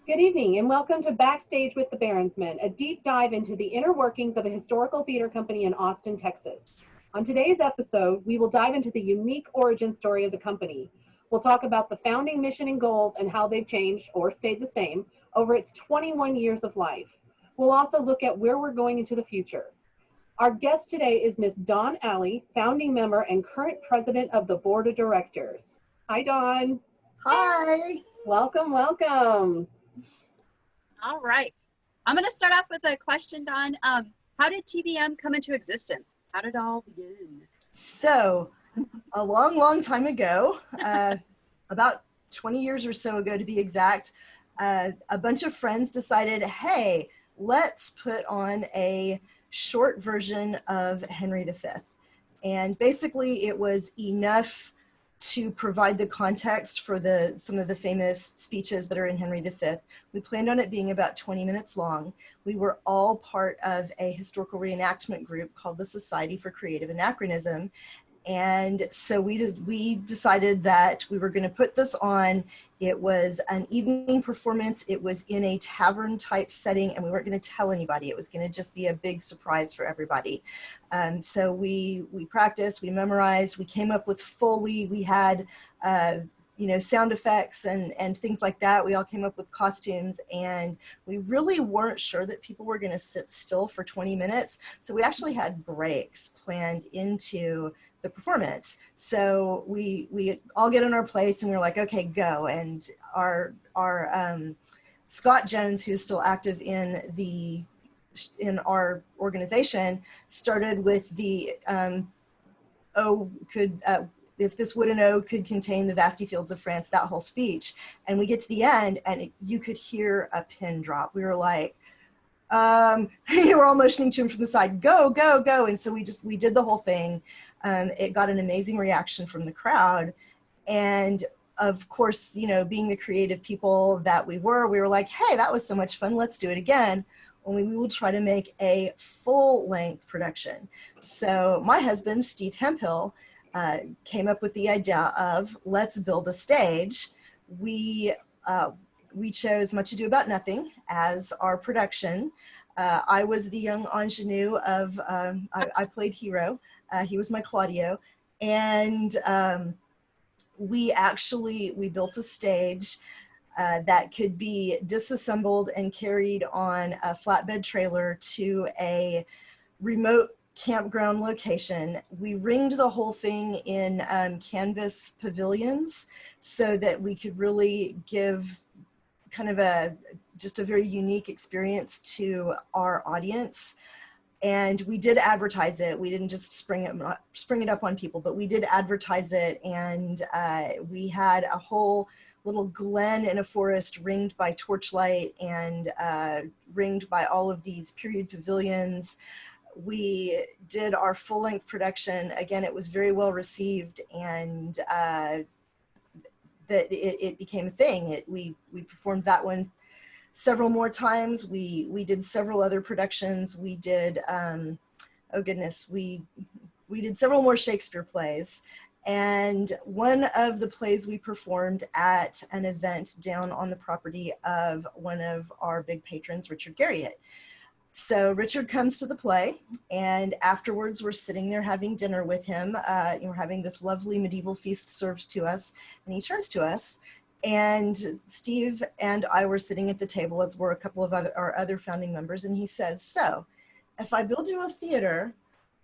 Good evening and welcome to Backstage with the Baronsmen, a deep dive into the inner workings of a historical theater company in Austin, Texas. On today's episode, we will dive into the unique origin story of the company. We'll talk about the founding mission and goals and how they've changed or stayed the same over its 21 years of life. We'll also look at where we're going into the future. Our guest today is Miss Dawn Allee, founding member and current president of the board of directors. Hi, Dawn. Hi. Welcome, welcome. All right. I'm going to start off with a question, Dawn. How did TBM come into existence? How did it all begin? So, a long, long time ago, about 20 years or so ago to be exact, a bunch of friends decided, hey, let's put on a short version of Henry V. And basically, it was enough to provide the context for some of the famous speeches that are in Henry V. We planned on it being about 20 minutes long. We were all part of a historical reenactment group called the Society for Creative Anachronism. And so we decided that we were going to put this on. It was an evening performance. It was in a tavern type setting, and we weren't going to tell anybody. It was going to just be a big surprise for everybody. So we practiced, we memorized, we came up with Foley. We had sound effects and things like that. We all came up with costumes, and we really weren't sure that people were going to sit still for 20 minutes. So we actually had breaks planned into the performance. So we all get in our place and we're like, okay, go. And our Scott Jones, who's still active in our organization, started with the if this wooden O could contain the vasty fields of France, that whole speech. And we get to the end and you could hear a pin drop. We were like, you were all motioning to him from the side, go, go, go. And so we did the whole thing. It got an amazing reaction from the crowd. And of course, being the creative people that we were like, hey, that was so much fun. Let's do it again. Only we will try to make a full-length production. So my husband, Steve Hemphill, came up with the idea of let's build a stage. We chose Much Ado About Nothing as our production. I was the young ingenue of, I played Hero. He was my Claudio. And we built a stage that could be disassembled and carried on a flatbed trailer to a remote campground location. We ringed the whole thing in canvas pavilions so that we could really give kind of just a very unique experience to our audience. And we did advertise it. We didn't just spring it up on people, but we did advertise it. And we had a whole little glen in a forest ringed by torchlight and ringed by all of these period pavilions. We did our full-length production. Again, it was very well received, and that it became a thing. We performed that one several more times. We did several other productions. We did, we did several more Shakespeare plays. And one of the plays we performed at an event down on the property of one of our big patrons, Richard Garriott. So Richard comes to the play, and afterwards we're sitting there having dinner with him. We're having this lovely medieval feast served to us, and he turns to us, and Steve and I were sitting at the table, as were a couple of our other founding members, and he says, so if I build you a theater,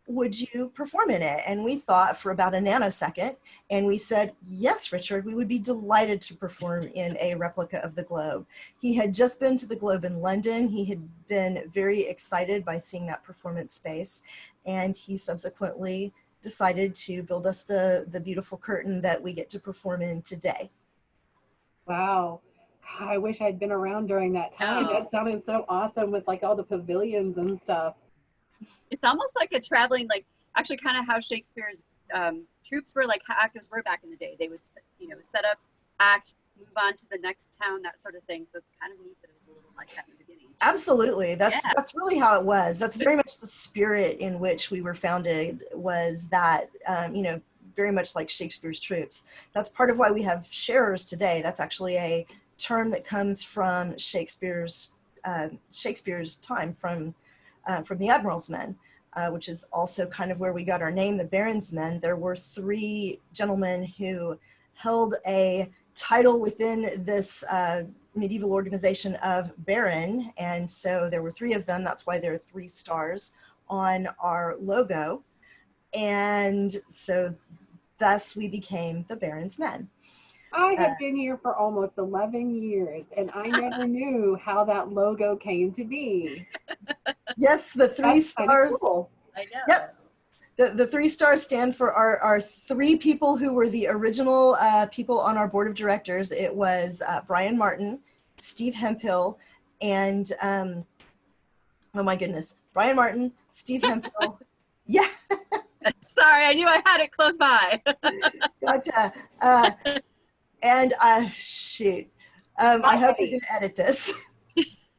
would you perform in it? And we thought for about a nanosecond, and we said, yes, Richard, we would be delighted to perform in a replica of the Globe. He had just been to the Globe in London. He had been very excited by seeing that performance space, and he subsequently decided to build us the beautiful curtain that we get to perform in today. Wow. God, I wish I'd been around during that time. Oh. That sounded so awesome with like all the pavilions and stuff. It's almost like a traveling, like actually kind of how Shakespeare's troops were, like how actors were back in the day. They would, set up, act, move on to the next town, that sort of thing. So it's kind of neat that it was a little like that in the beginning. Absolutely. That's really how it was. That's very much the spirit in which we were founded, was that, very much like Shakespeare's troops. That's part of why we have sharers today. That's actually a term that comes from Shakespeare's time from the Admiral's Men, which is also kind of where we got our name, the Baron's Men. There were three gentlemen who held a title within this medieval organization of Baron, and so there were three of them. That's why there are 3 stars on our logo, and so thus we became the Baron's Men. I have been here for almost 11 years, and I never knew how that logo came to be. Yes, the 3 That's kind of stars. cool. I know. Yep. The 3 stars stand for our 3 people who were the original people on our board of directors. It was Brian Martin, Steve Hemphill, and oh my goodness, Brian Martin, Steve Hemphill. Yeah, Sorry, I knew I had it close by. gotcha. And shoot, I hope you're going to edit this.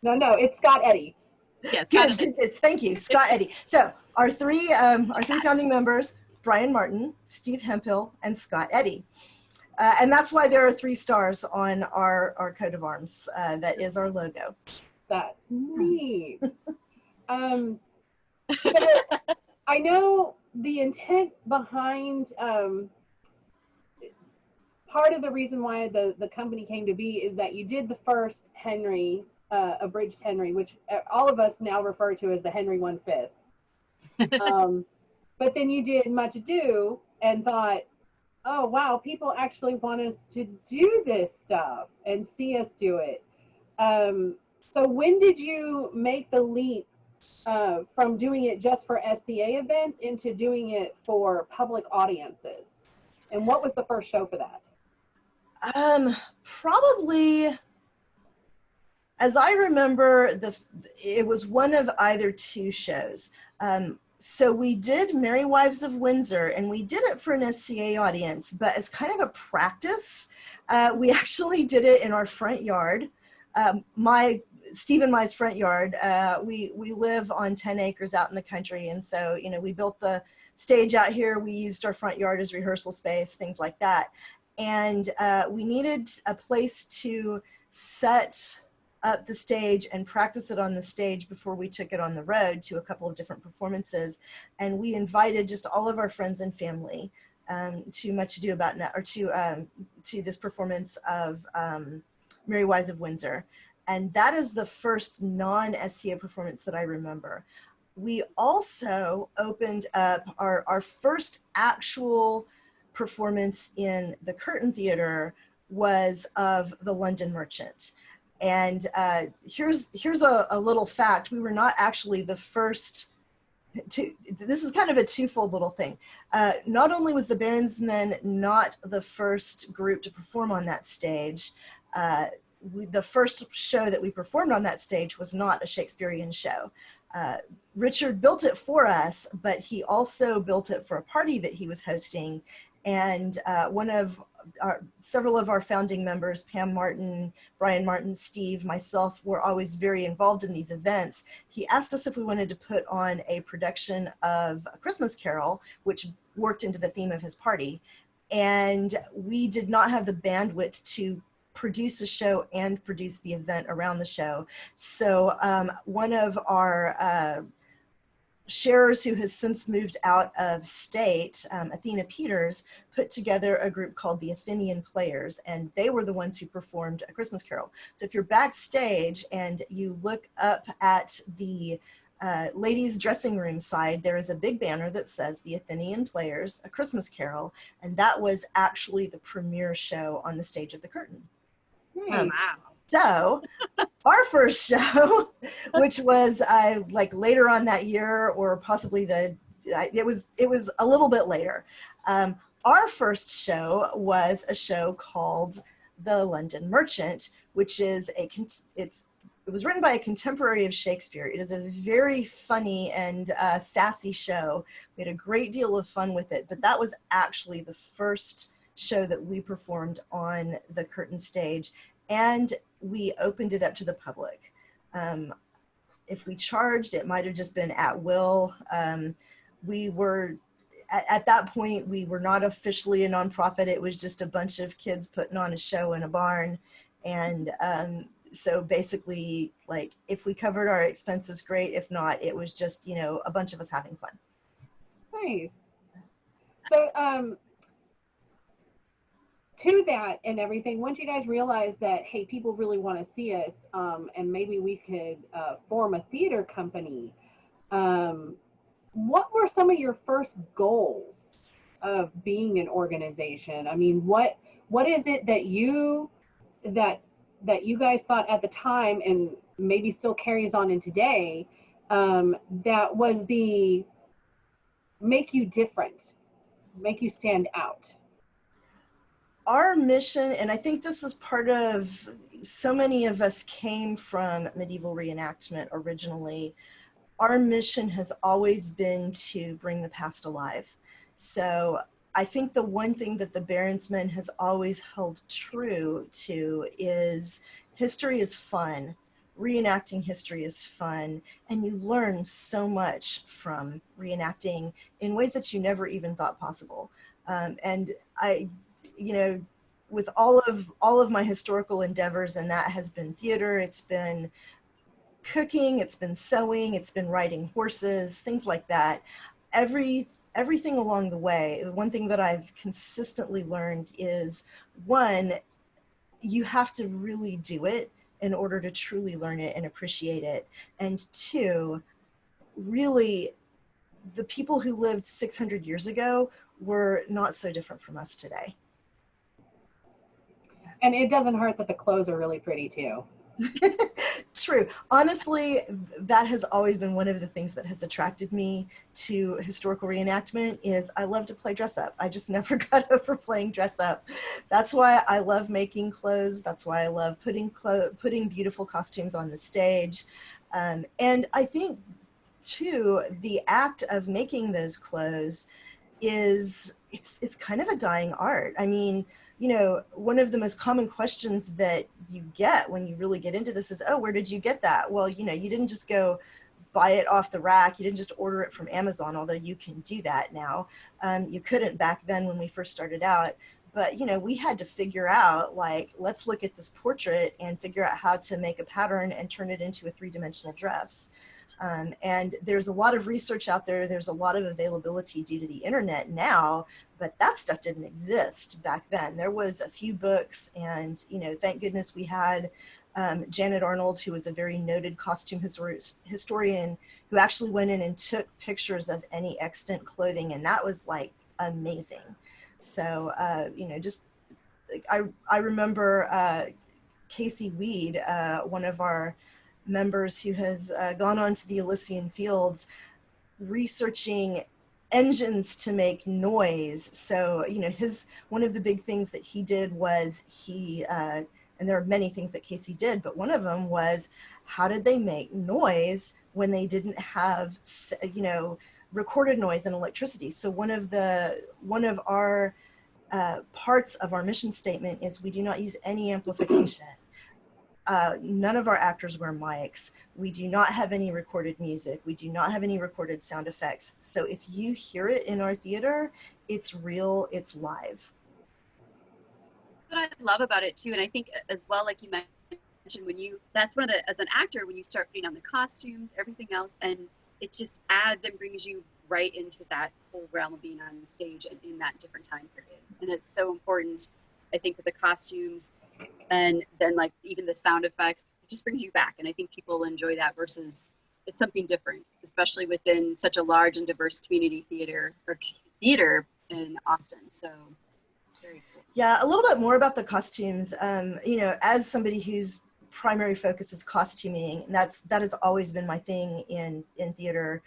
No, it's Scott Eddy. Yes, Good. Thank you, Scott Eddy. So our three founding members: Brian Martin, Steve Hemphill, and Scott Eddy. And that's why there are 3 stars on our coat of arms. That is our logo. That's neat. So I know the intent behind part of the reason why the company came to be is that you did the first Henry, abridged Henry, which all of us now refer to as the Henry 1/5. But then you did Much Ado and thought, oh wow, people actually want us to do this stuff and see us do it. So when did you make the leap from doing it just for SCA events into doing it for public audiences? And what was the first show for that? Probably, as I remember, it was one of either 2 shows. So we did Merry Wives of Windsor, and we did it for an SCA audience, but as kind of a practice, we actually did it in our front yard. Steve and my's front yard. We live on 10 acres out in the country, and so we built the stage out here. We used our front yard as rehearsal space, things like that. And we needed a place to set up the stage and practice it on the stage before we took it on the road to a couple of different performances. And we invited just all of our friends and family to Much Ado About Now, or to this performance of Merry Wives of Windsor. And that is the first non-SCA performance that I remember. We also opened up our first actual performance in the Curtain Theater was of The London Merchant. And here's a little fact. We were not actually the first to, this is kind of a twofold little thing. Not only was the Baron's Men not the first group to perform on that stage, the first show that we performed on that stage was not a Shakespearean show. Richard built it for us, but he also built it for a party that he was hosting. And several of our founding members, Pam Martin, Brian Martin, Steve, myself, were always very involved in these events. He asked us if we wanted to put on a production of A Christmas Carol, which worked into the theme of his party. And we did not have the bandwidth to produce a show and produce the event around the show. So one of our sharers who has since moved out of state, Athena Peters, put together a group called the Athenian Players, and they were the ones who performed A Christmas Carol. So if you're backstage and you look up at the ladies' dressing room side, there is a big banner that says the Athenian Players, A Christmas Carol, and that was actually the premiere show on the stage of the Curtain. Wow. So our first show, which was like later on that year, or possibly it was a little bit later. Our first show was a show called The London Merchant, which is it was written by a contemporary of Shakespeare. It is a very funny and sassy show. We had a great deal of fun with it, but that was actually the first show that we performed on the Curtain stage, and we opened it up to the public. If we charged, it might have just been at will. We were, at that point, we were not officially a nonprofit. It was just a bunch of kids putting on a show in a barn. And so basically, like, if we covered our expenses, great. If not, it was just, you know, a bunch of us having fun. Nice. So, to that and everything, once you guys realized that, hey, people really want to see us, and maybe we could form a theater company, what were some of your first goals of being an organization? I mean, what is it that you guys thought at the time, and maybe still carries on in today, that was the make you different, make you stand out? Our mission, and I think this is part of, so many of us came from medieval reenactment originally. Our mission has always been to bring the past alive. So I think the one thing that the Baronsman has always held true to is history is fun. Reenacting history is fun, and you learn so much from reenacting in ways that you never even thought possible. And I, you know, with all of my historical endeavors, and that has been theater, it's been cooking, it's been sewing, it's been riding horses, things like that. Everything along the way, the one thing that I've consistently learned is, one, you have to really do it in order to truly learn it and appreciate it. And two, really, the people who lived 600 years ago were not so different from us today. And it doesn't hurt that the clothes are really pretty too. True. Honestly, that has always been one of the things that has attracted me to historical reenactment is I love to play dress up. I just never got over playing dress up. That's why I love making clothes. That's why I love putting beautiful costumes on the stage. And I think, too, the act of making those clothes is, it's kind of a dying art. I mean, you know, one of the most common questions that you get when you really get into this is, oh, where did you get that? Well, you know, you didn't just go buy it off the rack. You didn't just order it from Amazon, although you can do that now. You couldn't back then when we first started out. But, you know, we had to figure out, like, let's look at this portrait and figure out how to make a pattern and turn it into a three-dimensional dress. And there's a lot of research out there. There's a lot of availability due to the internet now, but that stuff didn't exist back then. There was a few books, and, you know, thank goodness we had Janet Arnold, who was a very noted costume historian, who actually went in and took pictures of any extant clothing, and that was like amazing. So, you know, just I remember Casey Weed, one of our members who has gone on to the Elysian Fields, researching engines to make noise. So, you know, one of the big things that he did was and there are many things that Casey did, but one of them was, how did they make noise when they didn't have, you know, recorded noise and electricity? So one of our parts of our mission statement is we do not use any amplification. None of our actors wear mics. We do not have any recorded music. We do not have any recorded sound effects. So if you hear it in our theater, it's real, it's live. That's what I love about it too. And I think as well, like you mentioned, that's one of the, as an actor, when you start putting on the costumes, everything else, and it just adds and brings you right into that whole realm of being on stage and in that different time period. And it's so important, I think, with the costumes. And then, like, even the sound effects, it just brings you back. And I think people enjoy that versus it's something different, especially within such a large and diverse community theater in Austin. So very cool. Yeah, a little bit more about the costumes. You know, as somebody whose primary focus is costuming, that has always been my thing in theater,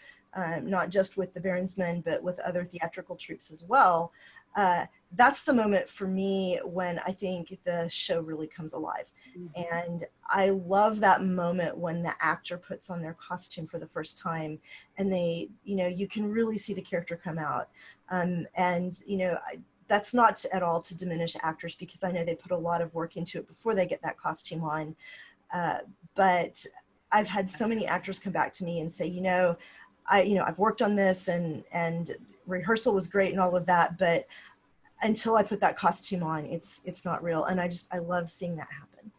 not just with the Baronsmen, but with other theatrical troupes as well. That's the moment for me when I think the show really comes alive. Mm-hmm. And I love that moment when the actor puts on their costume for the first time and they, you know, you can really see the character come out. And, you know, that's not at all to diminish actors, because I know they put a lot of work into it before they get that costume on. But I've had so many actors come back to me and say, I've worked on this and rehearsal was great and all of that, but until I put that costume on, it's not real. And I love seeing that happen.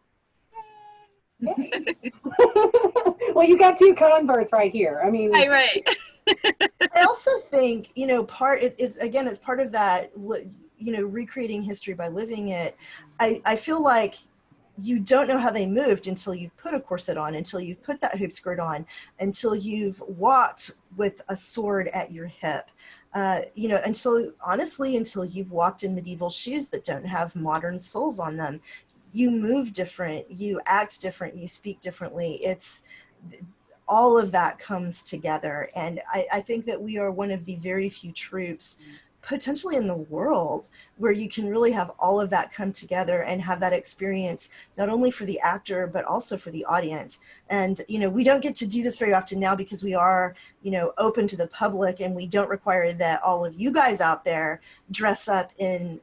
Well, you got two converts right here. I mean, Right. I also think, it's part of that, recreating history by living it. I feel like you don't know how they moved until you've put a corset on, until you've put that hoop skirt on, until you've walked with a sword at your hip. Until you've walked in medieval shoes that don't have modern soles on them. You move different, you act different, you speak differently. It's all of that comes together. And I think that we are one of the very few troops potentially in the world where you can really have all of that come together and have that experience, not only for the actor, but also for the audience. And, we don't get to do this very often now because we are, open to the public, and we don't require that all of you guys out there dress up in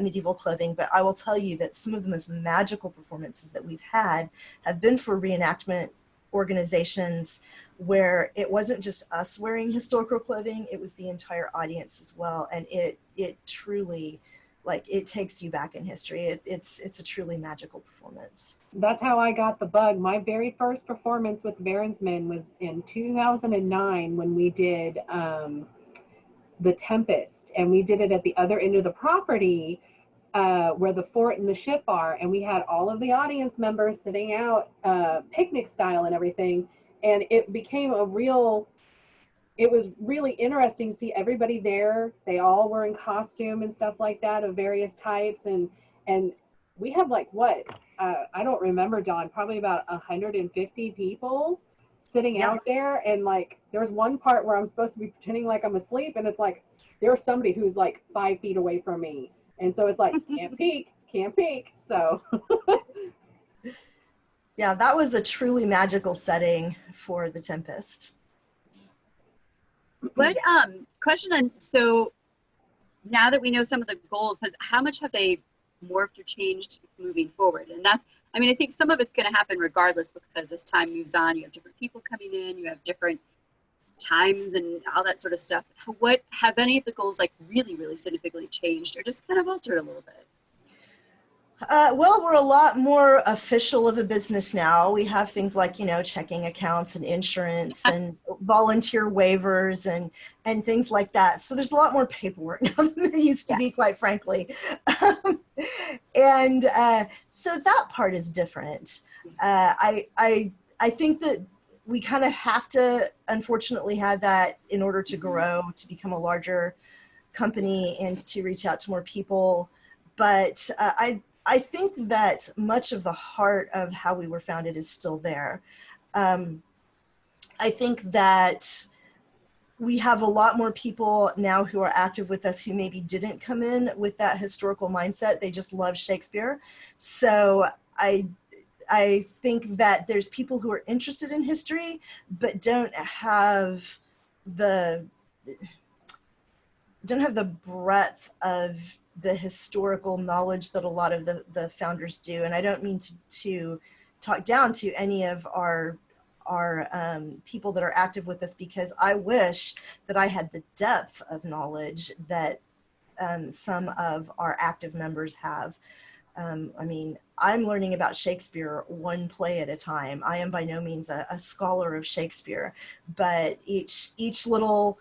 medieval clothing. But I will tell you that some of the most magical performances that we've had have been for reenactment organizations where it wasn't just us wearing historical clothing, it was the entire audience as well. And it truly, it takes you back in history. It's a truly magical performance. that's how I got the bug. My very first performance with the Baronsmen was in 2009 when we did The Tempest, and we did it at the other end of the property where the fort and the ship are, and we had all of the audience members sitting out picnic style and everything, and it became it was really interesting to see everybody there. They all were in costume and stuff like that of various types, and we had I don't remember, Dawn, probably about 150 people sitting out there, and there's one part where I'm supposed to be pretending like I'm asleep, and it's there's somebody who's 5 feet away from me. And so it's can't peek. So yeah, that was a truly magical setting for The Tempest. What question on, so now that we know some of the goals, how much have they morphed or changed moving forward? And that's, I think some of it's going to happen regardless, because as time moves on, you have different people coming in, you have different times and all that sort of stuff. What have any of the goals really, really significantly changed or just kind of altered a little bit? Well, we're a lot more official of a business now. We have things like, checking accounts and insurance and volunteer waivers and things like that. So there's a lot more paperwork now than there used to be, quite frankly. And so that part is different. I think that we kind of have to, unfortunately, have that in order to grow, to become a larger company and to reach out to more people. But I think that much of the heart of how we were founded is still there. I think that we have a lot more people now who are active with us who maybe didn't come in with that historical mindset. They just love Shakespeare. So I think that there's people who are interested in history, but don't have the breadth of the historical knowledge that a lot of the founders do. And I don't mean to talk down to any of our people that are active with us, because I wish that I had the depth of knowledge that some of our active members have. I'm learning about Shakespeare one play at a time. I am by no means a scholar of Shakespeare, but each little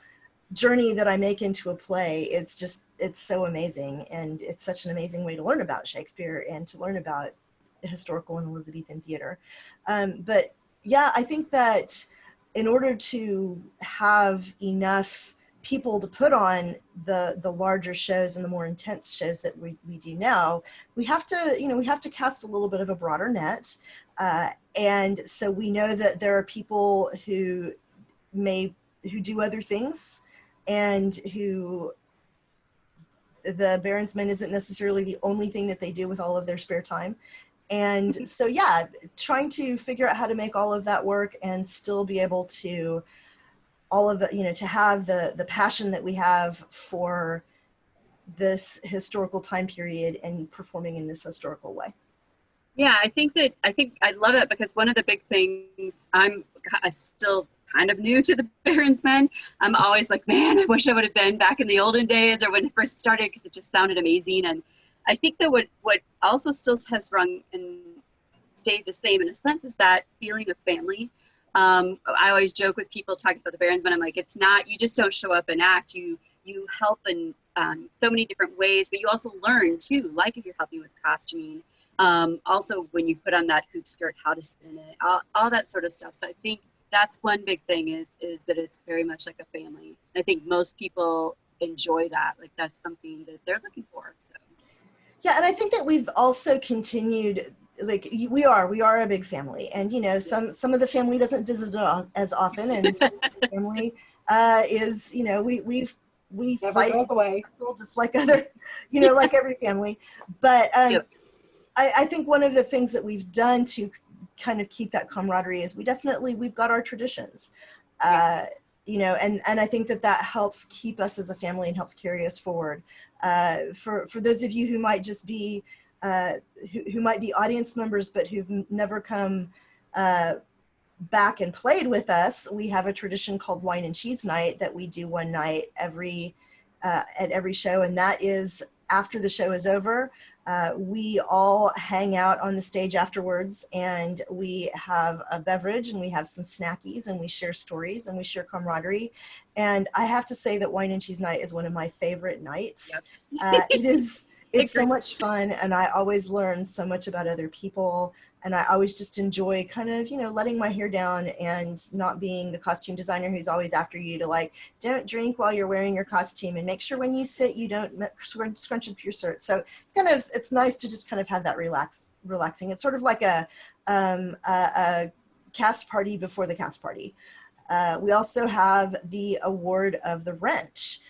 journey that I make into a play, it's so amazing. And it's such an amazing way to learn about Shakespeare and to learn about historical and Elizabethan theater. But yeah, I think that in order to have enough people to put on the larger shows and the more intense shows that we do now, we have to cast a little bit of a broader net. And so we know that there are people who do other things, and who the Baronsmen isn't necessarily the only thing that they do with all of their spare time. And so, yeah, trying to figure out how to make all of that work and still be able to to have the passion that we have for this historical time period and performing in this historical way. Yeah, I think I love it, because one of the big things, I'm still kind of new to the Baronsmen. I'm always like, man, I wish I would have been back in the olden days or when it first started, because it just sounded amazing. And I think that what also still has rung in stayed the same in a sense is that feeling of family. I always joke with people talking about the Barons, but I'm like, it's not, you just don't show up and act. You help in so many different ways, but you also learn too, like if you're helping with costuming. Also, when you put on that hoop skirt, how to spin it, all that sort of stuff. So I think that's one big thing is that it's very much like a family. And I think most people enjoy that. Like that's something that they're looking for. So. Yeah, and I think that we've also continued, like we are a big family, and you know, some of the family doesn't visit as often, and some of the family is, you know, we Never fight goes away. just like other, you know, like every family. But I think one of the things that we've done to kind of keep that camaraderie is we've got our traditions. You know, and I think that helps keep us as a family and helps carry us forward. For those of you who might just be who might be audience members but who've never come back and played with us, we have a tradition called Wine and Cheese Night that we do one night at every show, and that is after the show is over. We all hang out on the stage afterwards, and we have a beverage and we have some snackies and we share stories and we share camaraderie. And I have to say that Wine and Cheese Night is one of my favorite nights. It's so much fun, and I always learn so much about other people, and I always just enjoy kind of, you know, letting my hair down and not being the costume designer who's always after you to like, don't drink while you're wearing your costume, and make sure when you sit you don't scrunch up your shirt. So it's nice to just kind of have that relaxing. It's sort of like a cast party before the cast party. We also have the award of the wrench,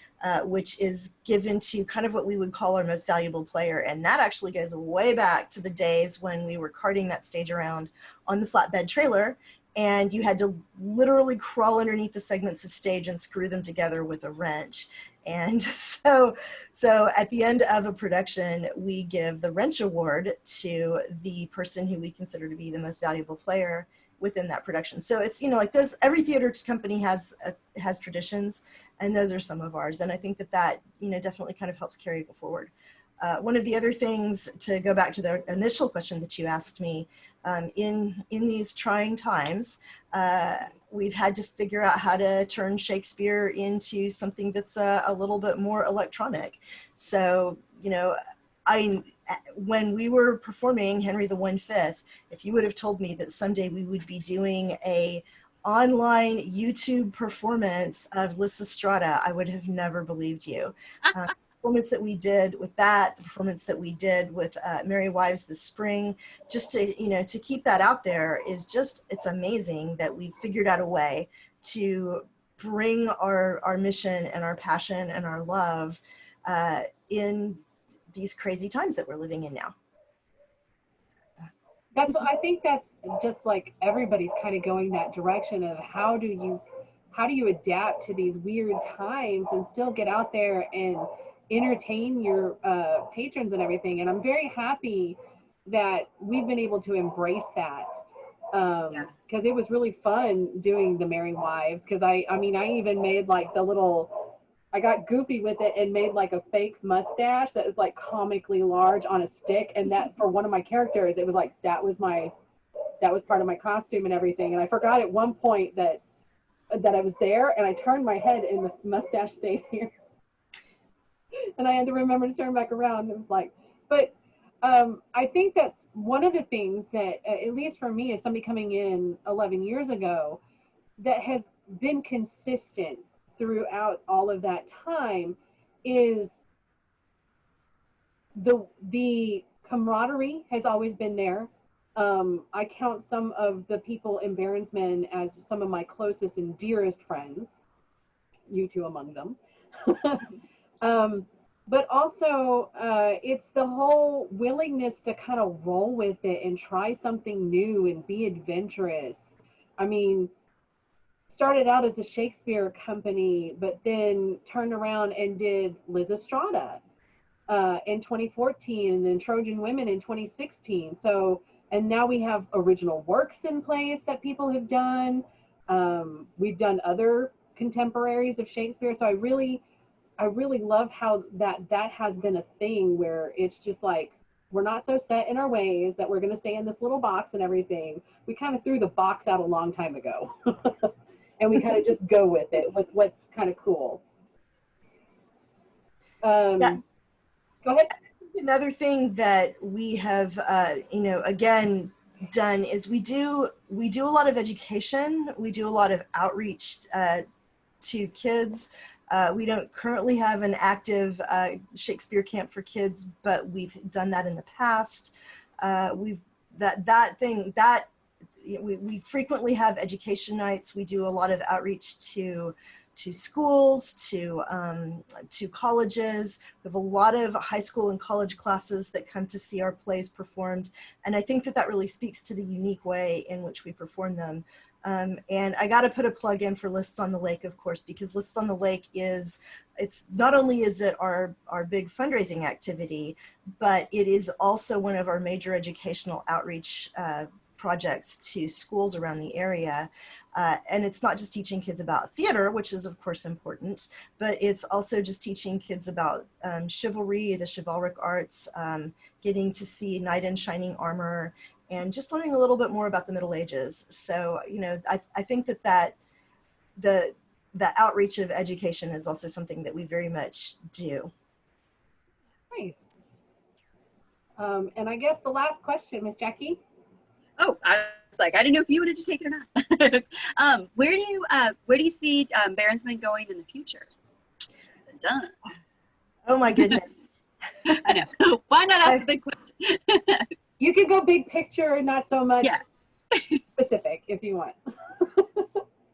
which is given to kind of what we would call our most valuable player. And that actually goes way back to the days when we were carting that stage around on the flatbed trailer, and you had to literally crawl underneath the segments of stage and screw them together with a wrench. And so at the end of a production, we give the wrench award to the person who we consider to be the most valuable player within that production. So it's, you know, like those, every theater company has traditions, and those are some of ours. And I think that, you know, definitely kind of helps carry it forward. One of the other things, to go back to the initial question that you asked me, in these trying times, we've had to figure out how to turn Shakespeare into something that's a little bit more electronic. So, you know, when we were performing Henry the 1/5, if you would have told me that someday we would be doing a online YouTube performance of Lysistrata, I would have never believed you. The performance that we did with that, the performance that we did with Merry Wives this spring, just to, you know, to keep that out there is just, it's amazing that we figured out a way to bring our mission and our passion and our love in these crazy times that we're living in now. I think that's just like everybody's kind of going that direction of how do you adapt to these weird times and still get out there and entertain your patrons and everything. And I'm very happy that we've been able to embrace that, because it was really fun doing the Merry Wives, because I mean I even made like I got goofy with it and made like a fake mustache that was like comically large on a stick. And that, for one of my characters, it was like, that was part of my costume and everything. And I forgot at one point that I was there, and I turned my head and the mustache stayed here. And I had to remember to turn back around. It was like, but I think that's one of the things that, at least for me, as somebody coming in 11 years ago, that has been consistent throughout all of that time, is the camaraderie has always been there. I count some of the people in Baronsman as some of my closest and dearest friends, you two among them. But also, it's the whole willingness to kind of roll with it and try something new and be adventurous. I mean, started out as a Shakespeare company, but then turned around and did Lysistrata in 2014, and then Trojan Women in 2016. So, and now we have original works in place that people have done. We've done other contemporaries of Shakespeare. So I really love how that has been a thing where it's just like, we're not so set in our ways that we're going to stay in this little box and everything. We kind of threw the box out a long time ago. And we kind of just go with it, with what's kind of cool. Yeah. Go ahead. Another thing that we have, again, done is we do a lot of education. We do a lot of outreach to kids. We don't currently have an active Shakespeare camp for kids, but we've done that in the past. We frequently have education nights. We do a lot of outreach to schools, to colleges. We have a lot of high school and college classes that come to see our plays performed. And I think that really speaks to the unique way in which we perform them. And I got to put a plug in for Lists on the Lake, of course, because Lists on the Lake it's not only is it our big fundraising activity, but it is also one of our major educational outreach projects to schools around the area. And it's not just teaching kids about theater, which is of course important, but it's also just teaching kids about chivalry, the chivalric arts, getting to see knight in shining armor, and just learning a little bit more about the Middle Ages. So, I think that the outreach of education is also something that we very much do. Nice. And I guess the last question, Miss Jackie. Oh, I was like, I didn't know if you wanted to take it or not. Where do you see Berensman going in the future? Done. Oh my goodness. I know. Why not ask a big question? You can go big picture, not so much yeah. specific if you want.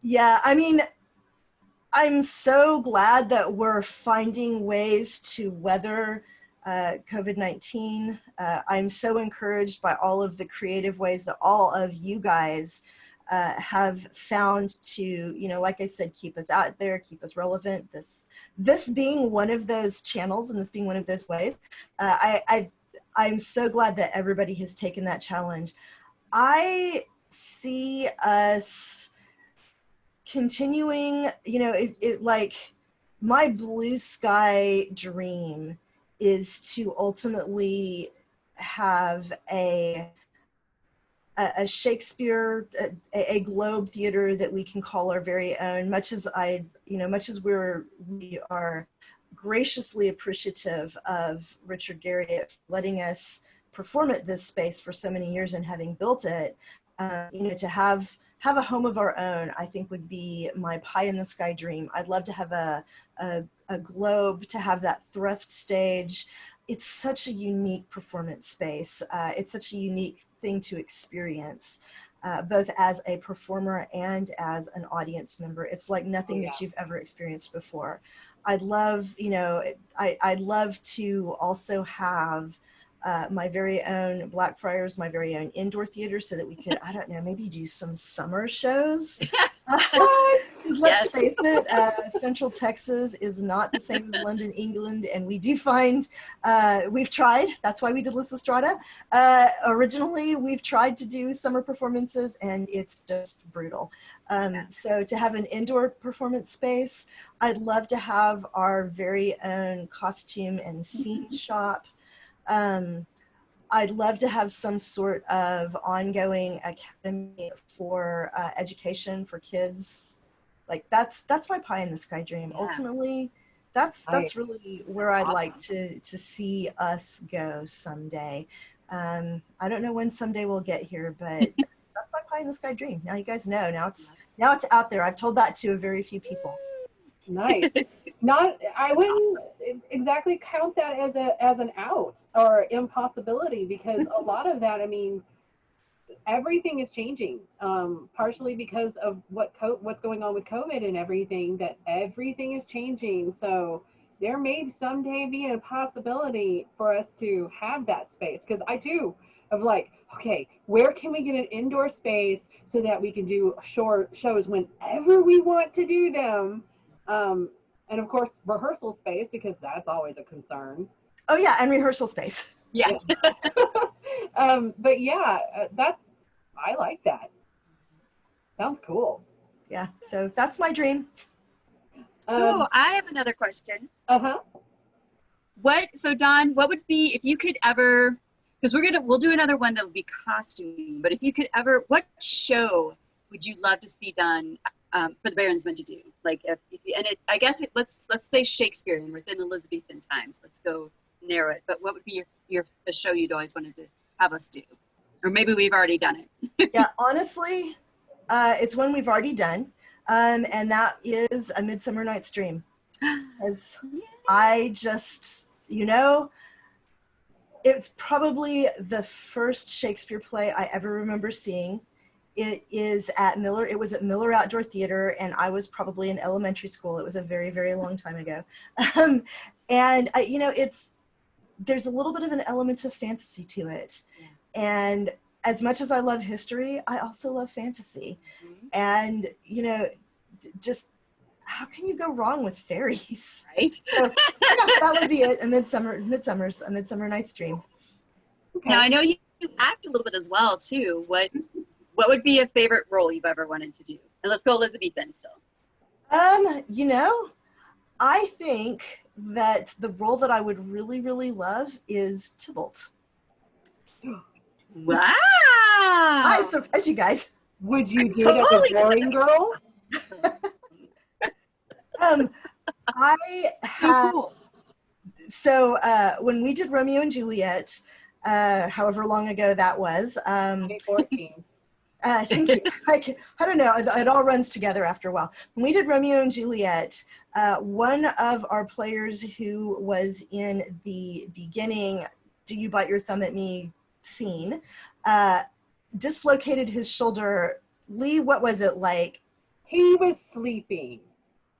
Yeah, I mean, I'm so glad that we're finding ways to weather COVID-19. I'm so encouraged by all of the creative ways that all of you guys have found to, like I said, keep us out there, keep us relevant. This being one of those channels and this being one of those ways, I'm so glad that everybody has taken that challenge. I see us continuing, like my blue sky dream is to ultimately have a Shakespeare, a Globe theater that we can call our very own, much as we are graciously appreciative of Richard Garriott letting us perform at this space for so many years and having built it, to have a home of our own, I think would be my pie in the sky dream. I'd love to have a Globe, to have that thrust stage. It's such a unique performance space. It's such a unique thing to experience, both as a performer and as an audience member. It's like nothing that you've ever experienced before. I'd love, I'd love to also have my very own Blackfriars, my very own indoor theater, so that we could, I don't know, maybe do some summer shows. Let's face it, Central Texas is not the same as London, England, and we do find, we've tried, that's why we did Lysistrata. Originally, we've tried to do summer performances, and it's just brutal. So to have an indoor performance space, I'd love to have our very own costume and scene shop. I'd love to have some sort of ongoing academy for education for kids. Like that's my pie in the sky dream. Yeah. Ultimately, that's really where I'd like to see us go someday. I don't know when someday we'll get here, but that's my pie in the sky dream. Now you guys know. Now it's out there. I've told that to a very few people. Nice. I wouldn't exactly count that as an out or impossibility, because a lot of that, I mean, everything is changing, partially because of what's going on with COVID and everything, that everything is changing. So there may someday be a possibility for us to have that space, because I too of like, okay, where can we get an indoor space so that we can do shows whenever we want to do them. And of course, rehearsal space, because that's always a concern. Oh yeah, and rehearsal space. Yeah. But yeah, I like that. Sounds cool. Yeah, so that's my dream. Cool. I have another question. Uh-huh. So Dawn, what would be, if you could ever because we'll do another one that'll be costuming. But if you could ever, what show would you love to see done for the Baronsmen to do? Like, I guess let's say Shakespearean within Elizabethan times. Let's go narrow it. But what would be the show you'd always wanted to have us do? Or maybe we've already done it. Yeah, honestly, it's one we've already done, and that is A Midsummer Night's Dream. Because I just, it's probably the first Shakespeare play I ever remember seeing. It was at Miller Outdoor Theater, and I was probably in elementary school. It was a very, very long time ago. And there's a little bit of an element of fantasy to it. Yeah. And as much as I love history, I also love fantasy. Mm-hmm. And, just how can you go wrong with fairies? Right. So, that would be it. A Midsummer Night's Dream. Okay. Now I know you act a little bit as well too. What would be a favorite role you've ever wanted to do? And let's go Elizabethan still. I think that the role that I would really, really love is Tybalt. Wow! I surprised you guys. Would you do it as a boring girl? I had, so when we did Romeo and Juliet, however long ago that was. 2014. Thank you. I don't know. It all runs together after a while. When we did Romeo and Juliet, one of our players who was in the beginning, "Do You Bite Your Thumb at Me" scene, dislocated his shoulder. Leigh, what was it like? He was sleeping.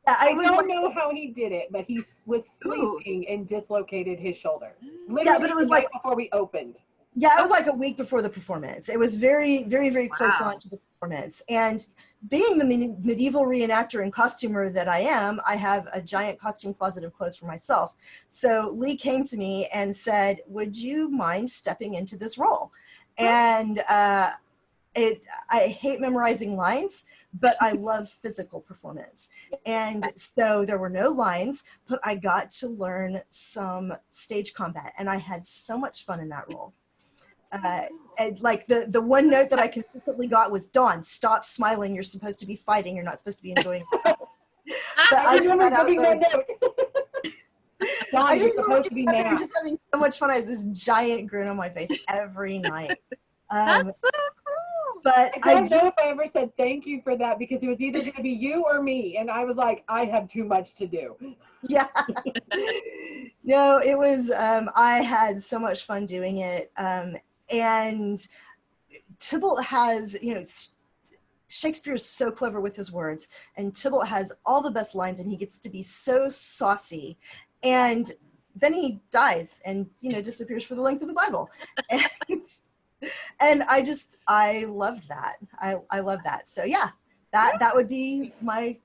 Yeah, I don't know how he did it, but he was sleeping and dislocated his shoulder. Literally, but it was right before we opened. Yeah, it was like a week before the performance. It was very, very, very close on to the performance. And being the medieval reenactor and costumer that I am, I have a giant costume closet of clothes for myself. So Leigh came to me and said, "Would you mind stepping into this role?" And I hate memorizing lines, but I love physical performance. And so there were no lines, but I got to learn some stage combat, and I had so much fun in that role. And like the one note that I consistently got was, "Dawn, stop smiling. You're supposed to be fighting. You're not supposed to be enjoying it." But I just got out there. Dawn, you're supposed to be mad. I'm just having so much fun. I had this giant grin on my face every night. That's so cool. But I don't know if I ever said thank you for that, because it was either going to be you or me, and I was like, I have too much to do. Yeah. No, it was. I had so much fun doing it. And Tybalt has, Shakespeare is so clever with his words, and Tybalt has all the best lines, and he gets to be so saucy, and then he dies and disappears for the length of the Bible, and I loved that. I love that. So yeah, that would be my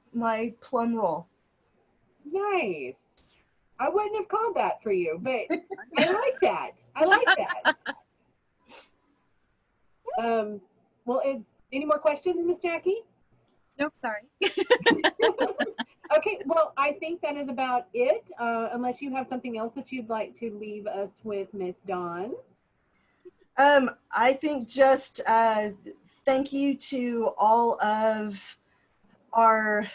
plum role. Nice. I wouldn't have called that for you, but I like that. I like that. Well, any more questions, Miss Jackie? Nope, sorry. Okay, well, I think that is about it, unless you have something else that you'd like to leave us with, Miss Dawn. I think just thank you to all of our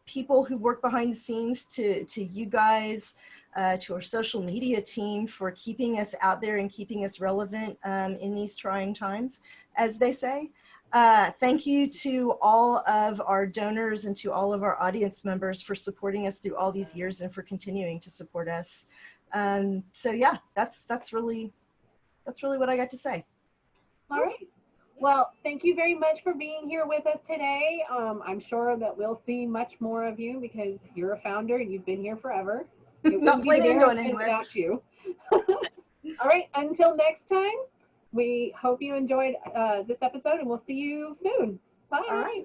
people who work behind the scenes, to you guys, to our social media team for keeping us out there and keeping us relevant in these trying times, as they say. Thank you to all of our donors and to all of our audience members for supporting us through all these years and for continuing to support us. So yeah, that's really what I got to say. All right. Well, thank you very much for being here with us today. I'm sure that we'll see much more of you, because you're a founder and you've been here forever. Not planning on going anywhere without you. All right. Until next time, we hope you enjoyed this episode, and we'll see you soon. Bye. All right.